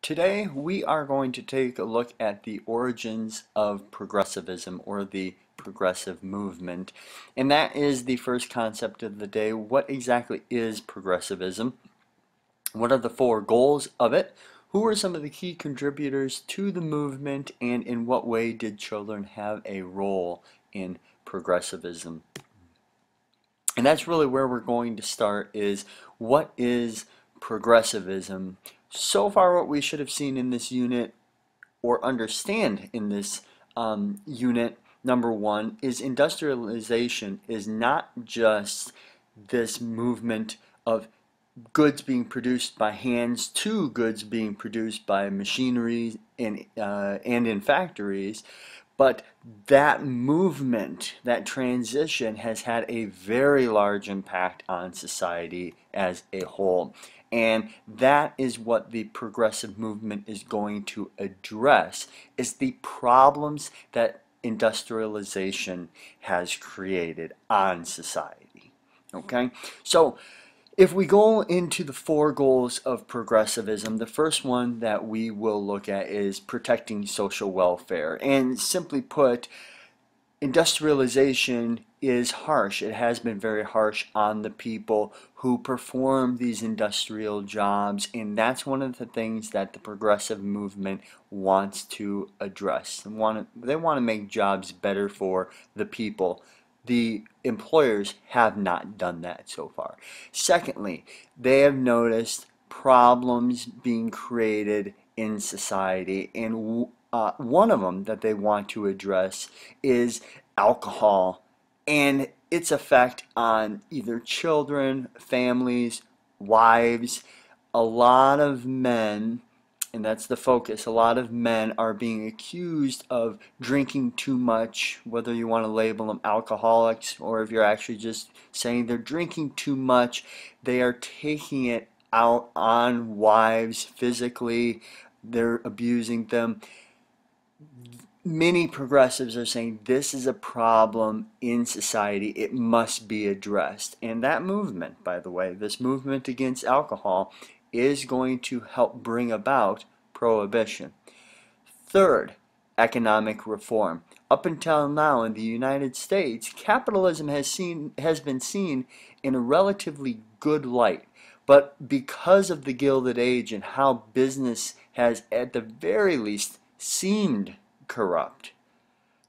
Today we are going to take a look at the origins of progressivism, or the progressive movement, and that is the first concept of the day. What exactly is progressivism? What are the four goals of it? Who are some of the key contributors to the movement, and in what way did children have a role in progressivism? And that's really where we're going to start, is what is progressivism? So far what we should have seen in this unit, or understand in this unit, number one, is industrialization is not just this movement of goods being produced by hands to goods being produced by machinery and in factories, but that movement, that transition, has had a very large impact on society as a whole. And that is what the progressive movement is going to address, is the problems that industrialization has created on society. Okay? So if we go into the four goals of progressivism, the first one that we will look at is protecting social welfare. And simply put, industrialization is harsh. It has been very harsh on the people who perform these industrial jobs, and that's one of the things that the progressive movement wants to address. They want to make jobs better for the people. The employers have not done that so far. Secondly, they have noticed problems being created in society, and one of them that they want to address is alcohol and its effect on either children, families, wives. A lot of men, and that's the focus, a lot of men are being accused of drinking too much, whether you want to label them alcoholics or if you're actually just saying they're drinking too much. They are taking it out on wives physically. They're abusing them. Many progressives are saying this is a problem in society. It must be addressed. And that movement, by the way, this movement against alcohol, is going to help bring about prohibition. Third, economic reform. Up until now in the United States, capitalism has been seen in a relatively good light. But because of the Gilded Age and how business has at the very least seemed corrupt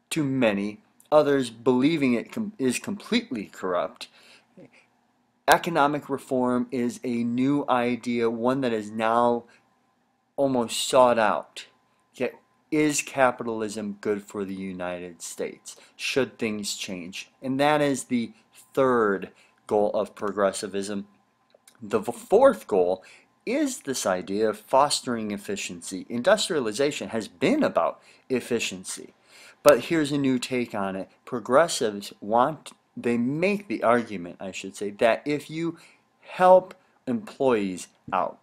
to many, others believing it is completely corrupt, economic reform is a new idea, one that is now almost sought out. Yet, is capitalism good for the United States? Should things change? And that is the third goal of progressivism. The fourth goal is this idea of fostering efficiency. Industrialization has been about efficiency, but here's a new take on it. Progressives they make the argument, I should say, that if you help employees out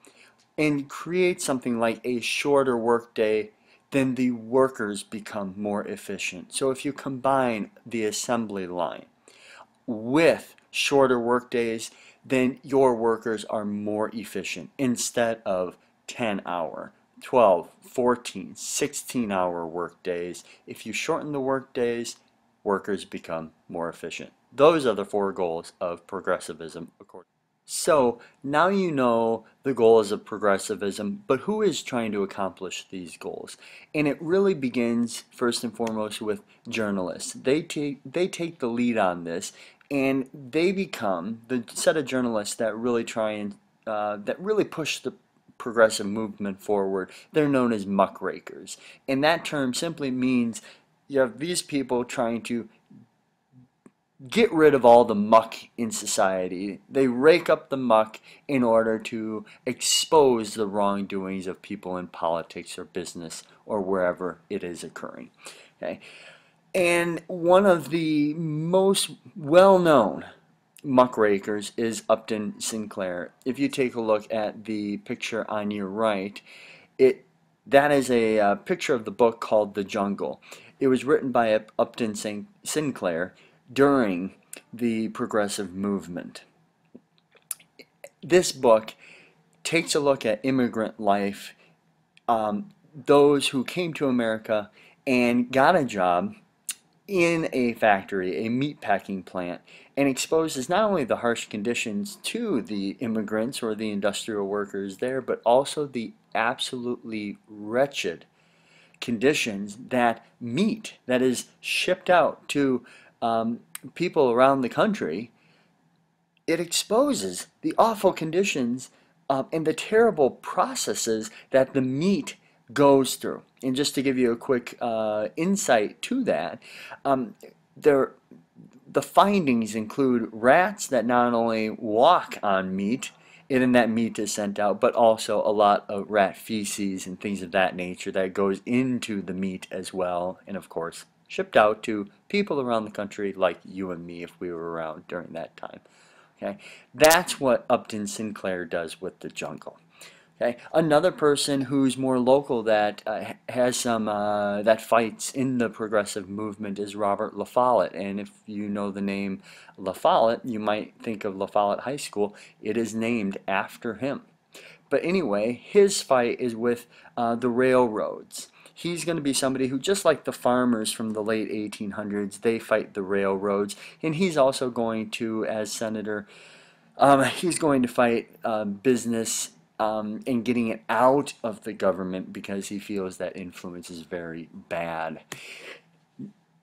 and create something like a shorter workday, then the workers become more efficient. So if you combine the assembly line with shorter workdays, then your workers are more efficient instead of 10-hour, 12, 14, 16-hour workdays. If you shorten the workdays, workers become more efficient. Those are the four goals of progressivism. So now you know the goals of progressivism, but who is trying to accomplish these goals? And it really begins first and foremost with journalists. They take the lead on this, and they become the set of journalists that really try and that really push the progressive movement forward. They're known as muckrakers, and that term simply means you have these people trying to get rid of all the muck in society. They rake up the muck in order to expose the wrongdoings of people in politics or business or wherever it is occurring. Okay? And one of the most well-known muckrakers is Upton Sinclair. If you take a look at the picture on your right, that is a picture of the book called The Jungle. It was written by Upton Sinclair during the progressive movement. This book takes a look at immigrant life those who came to America and got a job in a factory, a meat packing plant, and exposes not only the harsh conditions to the immigrants or the industrial workers there, but also the absolutely wretched conditions that meat that is shipped out to people around the country. It exposes the awful conditions and the terrible processes that the meat goes through. And just to give you a quick insight to that, um, there, the findings include rats that not only walk on meat, and then that meat is sent out, but also a lot of rat feces and things of that nature that goes into the meat as well, and of course shipped out to people around the country like you and me if we were around during that time. Okay, that's what Upton Sinclair does with the jungle. Okay, another person who's more local that has some that fights in the progressive movement is Robert Lafollette. And if you know the name Lafollette, you might think of Lafollette High School. It is named after him. But anyway, his fight is with the railroads. He's going to be somebody who, just like the farmers from the late 1800s, they fight the railroads. And he's also going to, as senator, he's going to fight business and getting it out of the government because he feels that influence is very bad.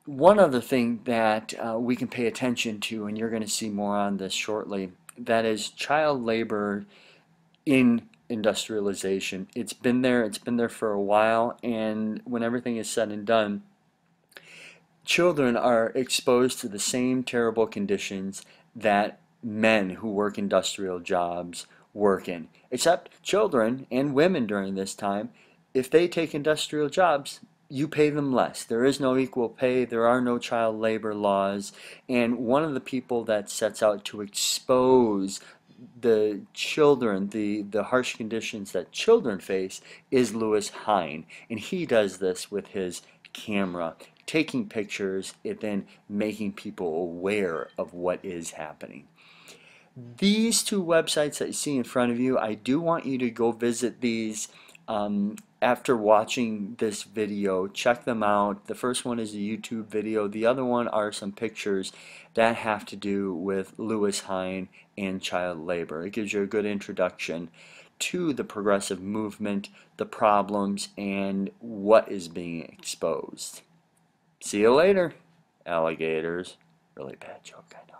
One other thing that we can pay attention to, and you're going to see more on this shortly, that is child labor in industrialization. It's been there for a while, and when everything is said and done, children are exposed to the same terrible conditions that men who work industrial jobs work in. Except children and women during this time, if they take industrial jobs, you pay them less. There is no equal pay, there are no child labor laws, and one of the people that sets out to expose the children, the harsh conditions that children face, is Lewis Hine, and he does this with his camera, taking pictures and then making people aware of what is happening. These two websites that you see in front of you, I do want you to go visit these after watching this video. Check them out. The first one is a YouTube video. The other one are some pictures that have to do with Lewis Hine and child labor. It gives you a good introduction to the progressive movement, the problems, and what is being exposed. See you later, alligators. Really bad joke, I know.